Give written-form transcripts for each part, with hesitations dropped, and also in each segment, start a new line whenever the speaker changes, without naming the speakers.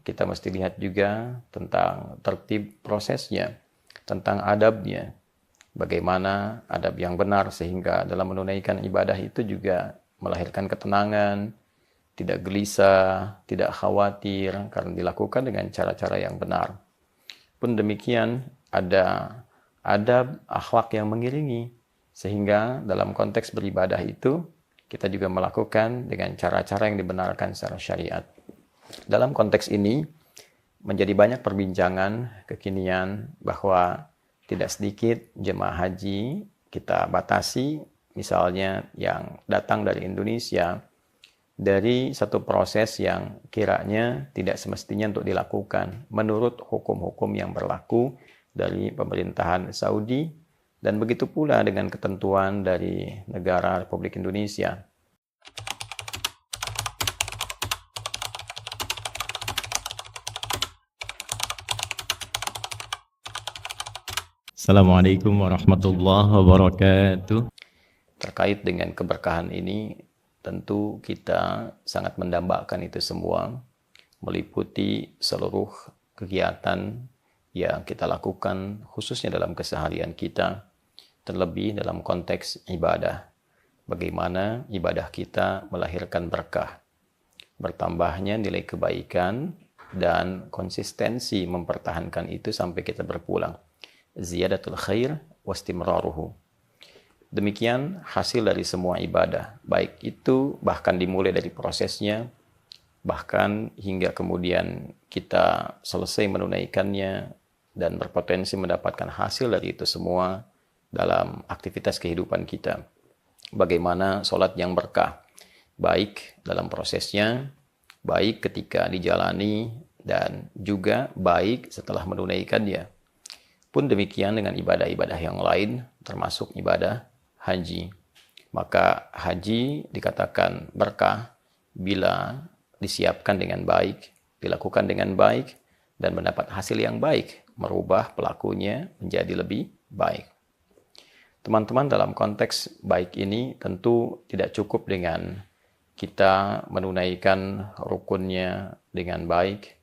kita mesti lihat juga tentang tertib prosesnya, tentang adabnya. Bagaimana adab yang benar sehingga dalam menunaikan ibadah itu juga melahirkan ketenangan, tidak gelisah, tidak khawatir karena dilakukan dengan cara-cara yang benar. Pun demikian ada adab akhlak yang mengiringi sehingga dalam konteks beribadah itu kita juga melakukan dengan cara-cara yang dibenarkan secara syariat. Dalam konteks ini menjadi banyak perbincangan kekinian bahwa tidak sedikit jemaah haji kita batasi, misalnya yang datang dari Indonesia, dari satu proses yang kiranya tidak semestinya untuk dilakukan menurut hukum-hukum yang berlaku dari pemerintahan Saudi, dan begitu pula dengan ketentuan dari negara Republik Indonesia.
Assalamualaikum warahmatullahi wabarakatuh.
Terkait dengan keberkahan ini, tentu kita sangat mendambakan itu semua, meliputi seluruh kegiatan yang kita lakukan khususnya dalam keseharian kita, terlebih dalam konteks ibadah. Bagaimana ibadah kita melahirkan berkah, bertambahnya nilai kebaikan, dan konsistensi mempertahankan itu sampai kita berpulang. Ziyadatul khair wastimraruhu. Demikian hasil dari semua ibadah, baik itu bahkan dimulai dari prosesnya, bahkan hingga kemudian kita selesai menunaikannya dan berpotensi mendapatkan hasil dari itu semua dalam aktivitas kehidupan kita. Bagaimana sholat yang berkah, baik dalam prosesnya, baik ketika dijalani, dan juga baik setelah menunaikannya. Pun demikian dengan ibadah-ibadah yang lain, termasuk ibadah haji. Maka haji dikatakan berkah bila disiapkan dengan baik, dilakukan dengan baik, dan mendapat hasil yang baik, merubah pelakunya menjadi lebih baik. Teman-teman, dalam konteks baik ini tentu tidak cukup dengan kita menunaikan rukunnya dengan baik,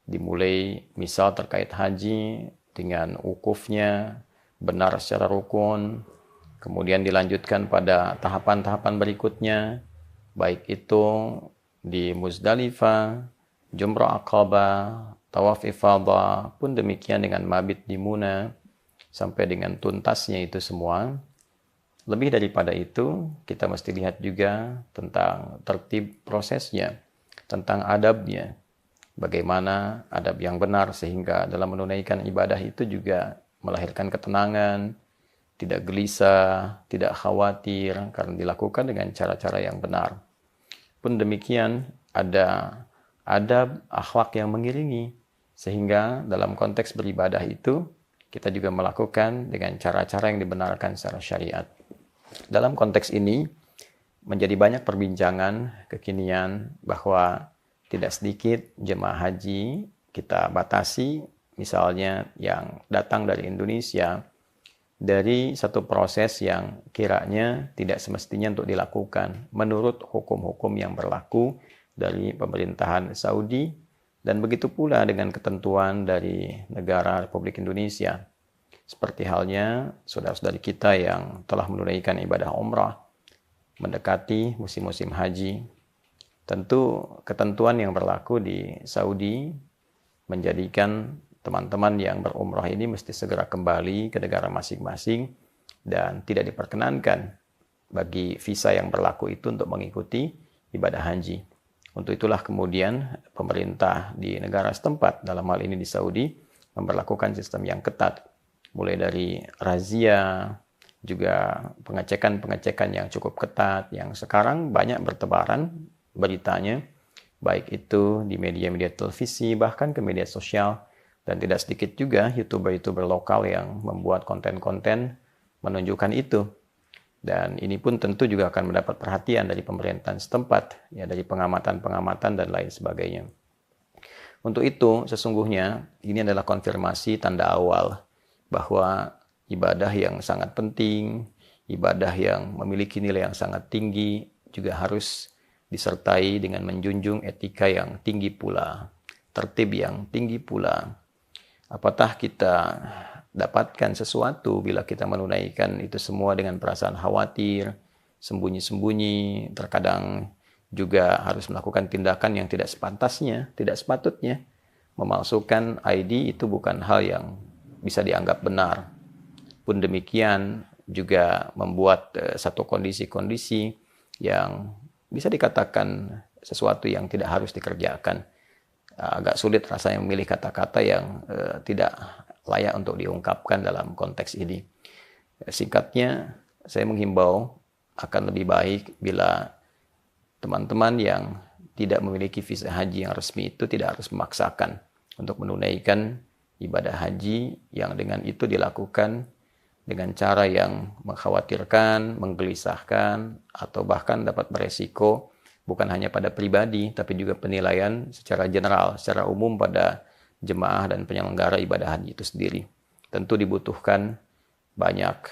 dimulai misal terkait haji, dengan wukufnya benar secara rukun, kemudian dilanjutkan pada tahapan-tahapan berikutnya, baik itu di Muzdalifah, Jumrah Aqabah, Tawaf Ifadah, pun demikian dengan mabit di Muna, sampai dengan tuntasnya itu semua. Lebih daripada itu, kita mesti lihat juga tentang tertib prosesnya, tentang adabnya. Bagaimana adab yang benar sehingga dalam menunaikan ibadah itu juga melahirkan ketenangan, tidak gelisah, tidak khawatir karena dilakukan dengan cara-cara yang benar. Pun demikian ada adab akhlak yang mengiringi sehingga dalam konteks beribadah itu kita juga melakukan dengan cara-cara yang dibenarkan secara syariat. Dalam konteks ini menjadi banyak perbincangan kekinian bahwa tidak sedikit jemaah haji kita batasi, misalnya yang datang dari Indonesia, dari satu proses yang kiranya tidak semestinya untuk dilakukan menurut hukum-hukum yang berlaku dari pemerintahan Saudi, dan begitu pula dengan ketentuan dari negara Republik Indonesia. Seperti halnya saudara-saudari kita yang telah menunaikan ibadah umrah, mendekati musim-musim haji. Tentu ketentuan yang berlaku di Saudi menjadikan teman-teman yang berumrah ini mesti segera kembali ke negara masing-masing dan tidak diperkenankan bagi visa yang berlaku itu untuk mengikuti ibadah haji. Untuk itulah kemudian pemerintah di negara setempat, dalam hal ini di Saudi, memberlakukan sistem yang ketat. Mulai dari razia, juga pengecekan-pengecekan yang cukup ketat, yang sekarang banyak bertebaran beritanya, baik itu di media-media televisi, bahkan ke media sosial, dan tidak sedikit juga YouTuber-YouTuber lokal yang membuat konten-konten menunjukkan itu. Dan ini pun tentu juga akan mendapat perhatian dari pemerintahan setempat, ya, dari pengamatan-pengamatan dan lain sebagainya. Untuk itu, sesungguhnya ini adalah konfirmasi tanda awal bahwa ibadah yang sangat penting, ibadah yang memiliki nilai yang sangat tinggi juga harus disertai dengan menjunjung etika yang tinggi pula. tertib yang tinggi pula. Apakah kita dapatkan sesuatu bila kita menunaikan itu semua dengan perasaan khawatir, sembunyi-sembunyi, terkadang juga harus melakukan tindakan yang tidak sepantasnya, tidak sepatutnya. Memalsukan ID itu bukan hal yang bisa dianggap benar. Pun demikian juga membuat satu kondisi-kondisi yang bisa dikatakan sesuatu yang tidak harus dikerjakan. Agak sulit rasanya memilih kata-kata yang tidak layak untuk diungkapkan dalam konteks ini. Singkatnya, saya menghimbau akan lebih baik bila teman-teman yang tidak memiliki visa haji yang resmi itu tidak harus memaksakan untuk menunaikan ibadah haji yang dengan itu dilakukan dengan cara yang mengkhawatirkan, menggelisahkan, atau bahkan dapat beresiko bukan hanya pada pribadi, tapi juga penilaian secara general, secara umum pada jemaah dan penyelenggara ibadah haji itu sendiri. Tentu dibutuhkan banyak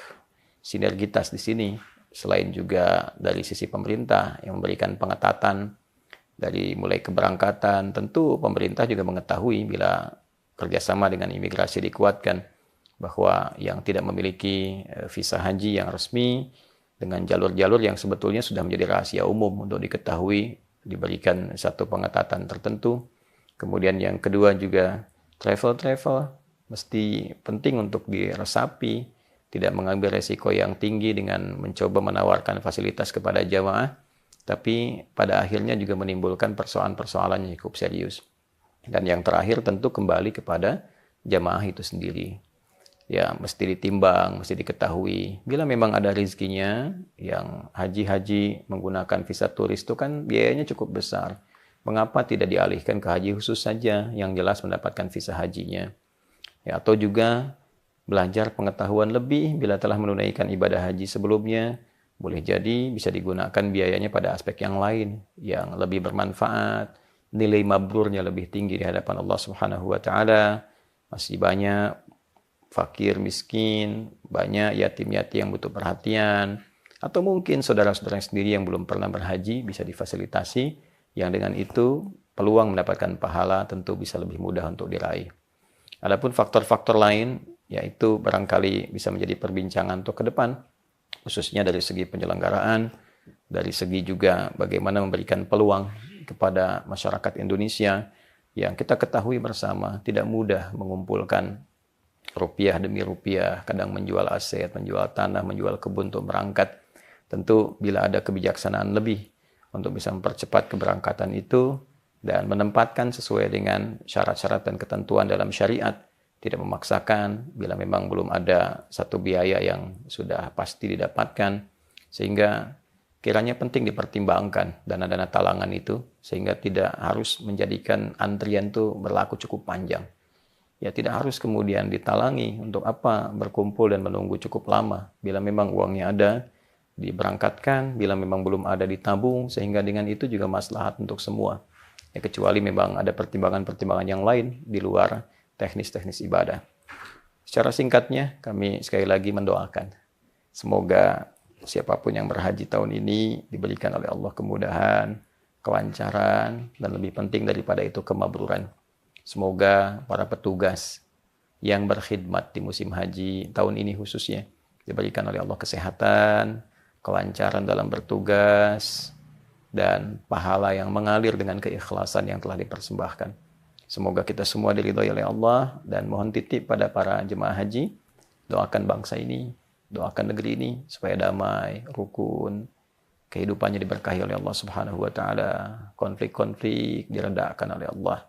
sinergitas di sini, selain juga dari sisi pemerintah yang memberikan pengetatan dari mulai keberangkatan. Tentu pemerintah juga mengetahui bila kerjasama dengan imigrasi dikuatkan, bahwa yang tidak memiliki visa haji yang resmi dengan jalur-jalur yang sebetulnya sudah menjadi rahasia umum untuk diketahui, diberikan satu pengetatan tertentu. Kemudian yang kedua juga travel mesti penting untuk diresapi, tidak mengambil resiko yang tinggi dengan mencoba menawarkan fasilitas kepada jamaah, tapi pada akhirnya juga menimbulkan persoalan-persoalan yang cukup serius. Dan yang terakhir tentu kembali kepada jamaah itu sendiri. Ya, mesti ditimbang, mesti diketahui. Bila memang ada rezekinya, yang haji-haji menggunakan visa turis itu kan biayanya cukup besar. Mengapa tidak dialihkan ke haji khusus saja yang jelas mendapatkan visa hajinya? Ya, atau juga belajar pengetahuan lebih bila telah menunaikan ibadah haji sebelumnya, boleh jadi bisa digunakan biayanya pada aspek yang lain, yang lebih bermanfaat, nilai mabrurnya lebih tinggi di hadapan Allah Subhanahu wa Ta'ala. Masih banyak fakir, miskin, banyak yatim-yatim yang butuh perhatian, atau mungkin saudara-saudara sendiri yang belum pernah berhaji bisa difasilitasi, yang dengan itu peluang mendapatkan pahala tentu bisa lebih mudah untuk diraih. Adapun faktor-faktor lain, yaitu barangkali bisa menjadi perbincangan untuk ke depan, khususnya dari segi penyelenggaraan, dari segi juga bagaimana memberikan peluang kepada masyarakat Indonesia, yang kita ketahui bersama tidak mudah mengumpulkan rupiah demi rupiah, kadang menjual aset, menjual tanah, menjual kebun untuk berangkat. Tentu bila ada kebijaksanaan lebih untuk bisa mempercepat keberangkatan itu dan menempatkan sesuai dengan syarat-syarat dan ketentuan dalam syariat, tidak memaksakan bila memang belum ada satu biaya yang sudah pasti didapatkan, sehingga kiranya penting dipertimbangkan dana-dana talangan itu, sehingga tidak harus menjadikan antrian itu berlaku cukup panjang. Ya, tidak harus kemudian ditalangi untuk apa berkumpul dan menunggu cukup lama. Bila memang uangnya ada, diberangkatkan. Bila memang belum ada, ditabung. Sehingga dengan itu juga maslahat untuk semua. Ya, kecuali memang ada pertimbangan-pertimbangan yang lain di luar teknis-teknis ibadah. Secara singkatnya, kami sekali lagi mendoakan. Semoga siapapun yang berhaji tahun ini diberikan oleh Allah kemudahan, kelancaran, dan lebih penting daripada itu kemabruran. Semoga para petugas yang berkhidmat di musim haji tahun ini khususnya diberikan oleh Allah kesehatan, kelancaran dalam bertugas, dan pahala yang mengalir dengan keikhlasan yang telah dipersembahkan. Semoga kita semua diridhoi oleh Allah, dan mohon titip pada para jemaah haji, doakan bangsa ini, doakan negeri ini supaya damai, rukun, kehidupannya diberkahi oleh Allah Subhanahu wa Ta'ala, konflik-konflik diredakan oleh Allah.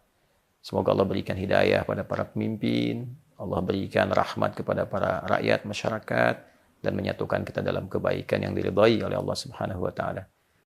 Semoga Allah berikan hidayah pada para pemimpin, Allah berikan rahmat kepada para rakyat, masyarakat, dan menyatukan kita dalam kebaikan yang diridhai oleh Allah Subhanahu wa Ta'ala.